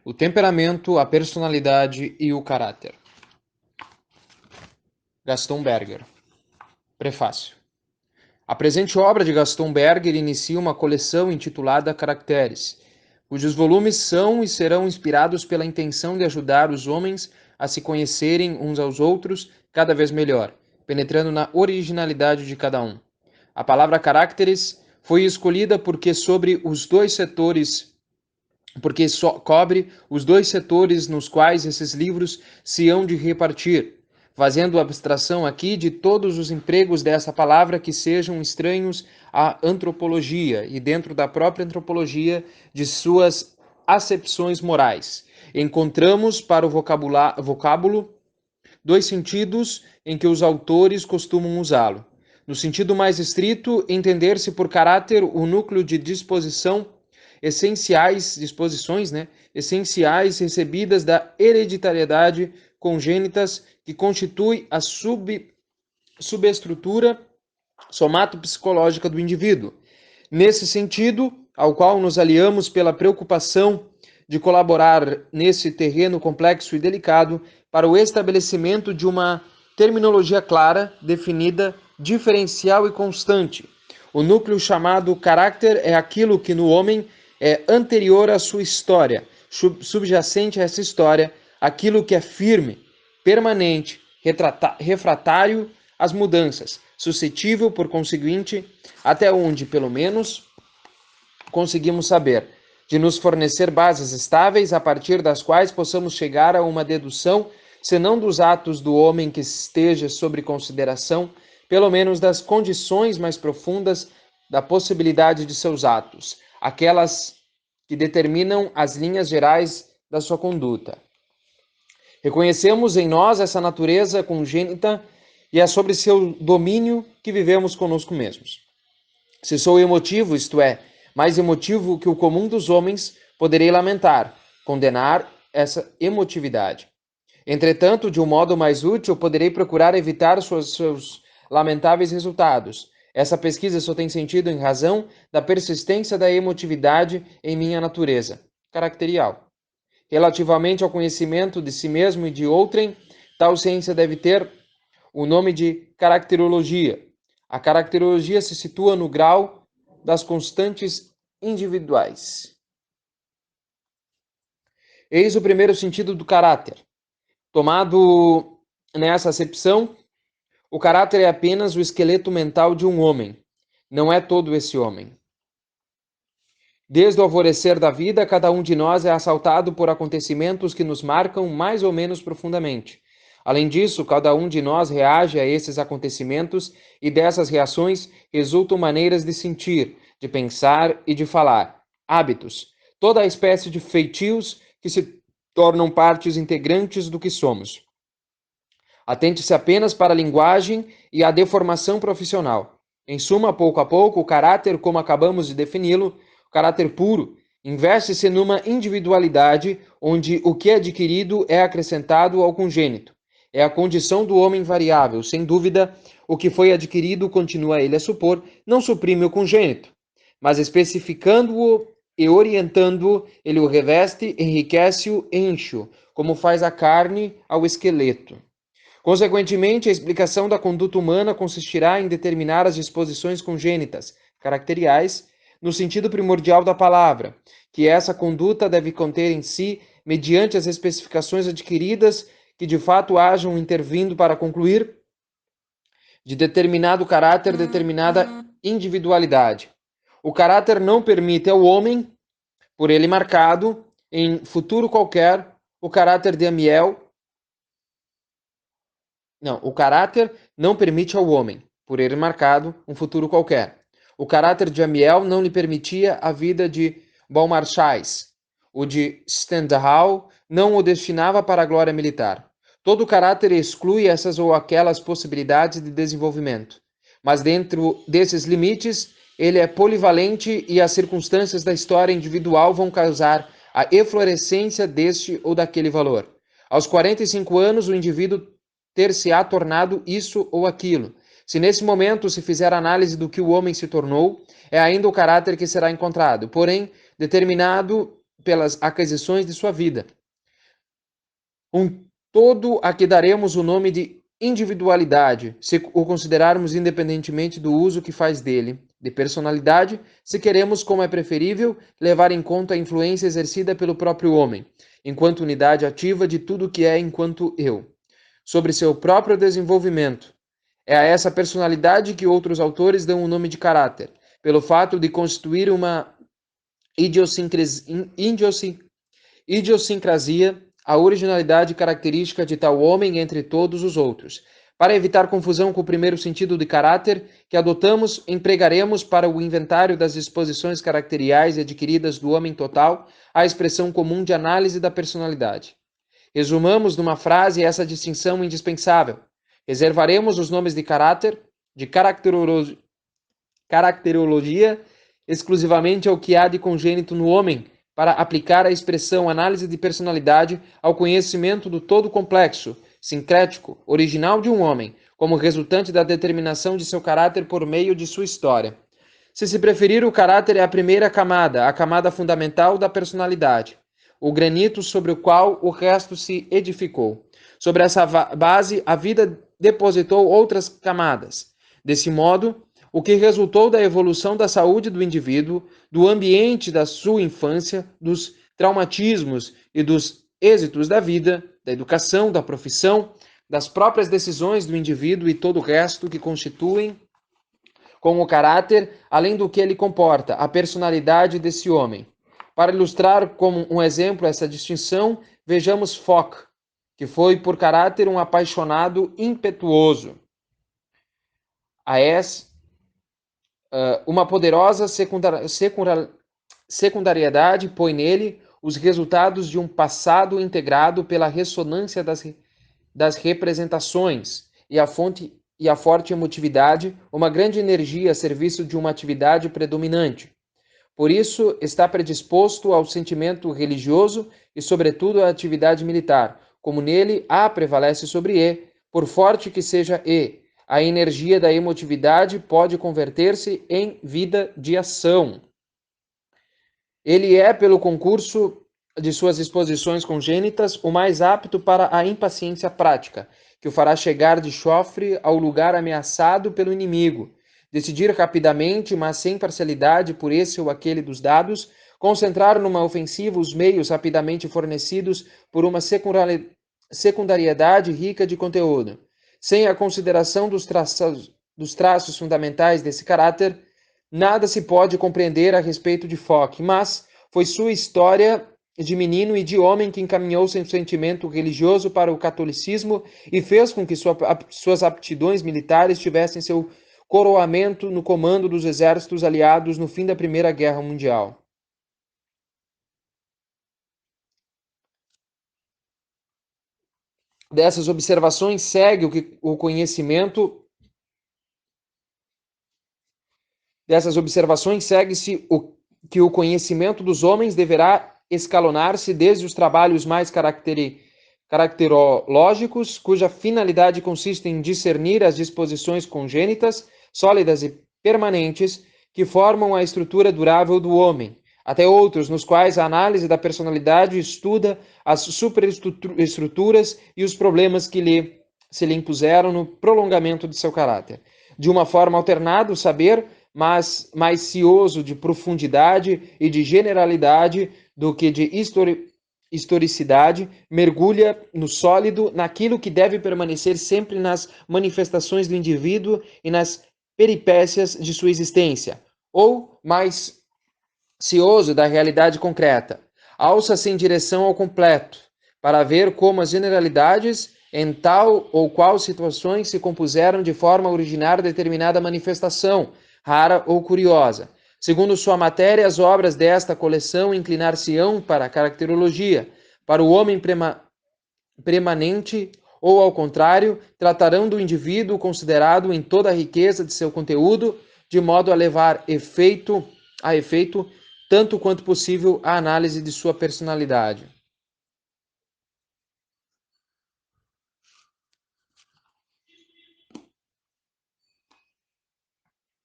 o temperamento, a personalidade e o caráter. Gaston Berger. Prefácio. A presente obra de Gaston Berger inicia uma coleção intitulada Caracteres, cujos volumes são e serão inspirados pela intenção de ajudar os homens a se conhecerem uns aos outros cada vez melhor, penetrando na originalidade de cada um. A palavra caracteres foi escolhida porque cobre os dois setores nos quais esses livros se hão de repartir, fazendo abstração aqui de todos os empregos dessa palavra que sejam estranhos à antropologia e dentro da própria antropologia de suas acepções morais. Encontramos para o vocábulo dois sentidos em que os autores costumam usá-lo. No sentido mais estrito, entender-se por caráter o núcleo de disposições essenciais recebidas da hereditariedade congênitas que constitui a subestrutura somatopsicológica do indivíduo. Nesse sentido, ao qual nos aliamos pela preocupação de colaborar nesse terreno complexo e delicado para o estabelecimento de uma terminologia clara, definida, diferencial e constante. O núcleo chamado caráter é aquilo que no homem é anterior à sua história, subjacente a essa história, aquilo que é firme, permanente, refratário às mudanças, suscetível, por conseguinte, até onde, pelo menos, conseguimos saber, de nos fornecer bases estáveis a partir das quais possamos chegar a uma dedução, senão dos atos do homem que esteja sob consideração, pelo menos das condições mais profundas da possibilidade de seus atos, aquelas que determinam as linhas gerais da sua conduta. Reconhecemos em nós essa natureza congênita e é sobre seu domínio que vivemos conosco mesmos. Se sou emotivo, isto é, mais emotivo que o comum dos homens, poderei lamentar, condenar essa emotividade. Entretanto, de um modo mais útil, poderei procurar evitar seus lamentáveis resultados. Essa pesquisa só tem sentido em razão da persistência da emotividade em minha natureza caracterial. Relativamente ao conhecimento de si mesmo e de outrem, tal ciência deve ter o nome de caracterologia. A caracterologia se situa no grau das constantes individuais. Eis o primeiro sentido do caráter. Tomado nessa acepção, o caráter é apenas o esqueleto mental de um homem. Não é todo esse homem. Desde o alvorecer da vida, cada um de nós é assaltado por acontecimentos que nos marcam mais ou menos profundamente. Além disso, cada um de nós reage a esses acontecimentos e dessas reações resultam maneiras de sentir, de pensar e de falar, hábitos, toda a espécie de feitios que se tornam partes integrantes do que somos. Atente-se apenas para a linguagem e a deformação profissional. Em suma, pouco a pouco, o caráter, como acabamos de defini-lo, o caráter puro, investe-se numa individualidade onde o que é adquirido é acrescentado ao congênito. É a condição do homem variável. Sem dúvida, o que foi adquirido, continua ele a supor, não suprime o congênito, mas especificando-o e orientando-o, ele o reveste, enriquece-o, enche-o, como faz a carne ao esqueleto. Consequentemente, a explicação da conduta humana consistirá em determinar as disposições congênitas, caracteriais, no sentido primordial da palavra, que essa conduta deve conter em si, mediante as especificações adquiridas que de fato hajam intervindo para concluir, de determinado caráter, determinada individualidade. O caráter não permite ao homem, por ele marcado, em futuro qualquer, o caráter de Amiel. Não, o caráter não permite ao homem, por ele marcado, um futuro qualquer. O caráter de Amiel não lhe permitia a vida de Beaumarchais. O de Stendhal não o destinava para a glória militar. Todo caráter exclui essas ou aquelas possibilidades de desenvolvimento. Mas dentro desses limites, ele é polivalente e as circunstâncias da história individual vão causar a eflorescência deste ou daquele valor. Aos 45 anos, o indivíduo ter-se-á tornado isso ou aquilo. Se nesse momento se fizer análise do que o homem se tornou, é ainda o caráter que será encontrado, porém, determinado pelas aquisições de sua vida. Um todo a que daremos o nome de individualidade, se o considerarmos independentemente do uso que faz dele, de personalidade, se queremos, como é preferível, levar em conta a influência exercida pelo próprio homem, enquanto unidade ativa de tudo que é enquanto eu, sobre seu próprio desenvolvimento. É a essa personalidade que outros autores dão o nome de caráter, pelo fato de constituir uma idiosincrasia, a originalidade característica de tal homem entre todos os outros. Para evitar confusão com o primeiro sentido de caráter que adotamos, empregaremos para o inventário das disposições caracteriais adquiridas do homem total a expressão comum de análise da personalidade. Resumamos numa frase essa distinção indispensável. Reservaremos os nomes de caráter, de caracterologia, exclusivamente ao que há de congênito no homem, para aplicar a expressão análise de personalidade ao conhecimento do todo complexo, sincrético, original de um homem, como resultante da determinação de seu caráter por meio de sua história. Se preferir, o caráter é a primeira camada, a camada fundamental da personalidade, o granito sobre o qual o resto se edificou. Sobre essa base, a vida depositou outras camadas. Desse modo, o que resultou da evolução da saúde do indivíduo, do ambiente da sua infância, dos traumatismos e dos êxitos da vida, da educação, da profissão, das próprias decisões do indivíduo e todo o resto que constituem com o caráter, além do que ele comporta, a personalidade desse homem. Para ilustrar como um exemplo essa distinção, vejamos Foch, que foi por caráter um apaixonado impetuoso. Uma poderosa secundariedade põe nele os resultados de um passado integrado pela ressonância das representações e a forte emotividade, uma grande energia a serviço de uma atividade predominante. Por isso, está predisposto ao sentimento religioso e, sobretudo, à atividade militar, como nele A prevalece sobre E, por forte que seja E. A energia da emotividade pode converter-se em vida de ação. Ele é, pelo concurso de suas disposições congênitas, o mais apto para a impaciência prática, que o fará chegar de chofre ao lugar ameaçado pelo inimigo, decidir rapidamente, mas sem parcialidade por esse ou aquele dos dados, concentrar numa ofensiva os meios rapidamente fornecidos por uma secundariedade rica de conteúdo. Sem a consideração dos traços fundamentais desse caráter, nada se pode compreender a respeito de Foch, mas foi sua história de menino e de homem que encaminhou seu sentimento religioso para o catolicismo e fez com que suas aptidões militares tivessem seu coroamento no comando dos exércitos aliados no fim da Primeira Guerra Mundial. Dessas observações segue o conhecimento. Dessas observações segue-se que o conhecimento dos homens deverá escalonar-se desde os trabalhos mais caracterológicos, cuja finalidade consiste em discernir as disposições congênitas, sólidas e permanentes, que formam a estrutura durável do homem, até outros nos quais a análise da personalidade estuda as superestruturas e os problemas que se lhe impuseram no prolongamento de seu caráter. De uma forma alternada, o saber, mas mais cioso de profundidade e de generalidade do que de historicidade, mergulha no sólido, naquilo que deve permanecer sempre nas manifestações do indivíduo e nas peripécias de sua existência, ou mais cioso da realidade concreta, alça-se em direção ao completo, para ver como as generalidades em tal ou qual situações se compuseram de forma a originar determinada manifestação, rara ou curiosa. Segundo sua matéria, as obras desta coleção inclinar-se-ão para a caracterologia, para o homem permanente, ou, ao contrário, tratarão do indivíduo considerado em toda a riqueza de seu conteúdo, de modo a levar a efeito, tanto quanto possível, a análise de sua personalidade.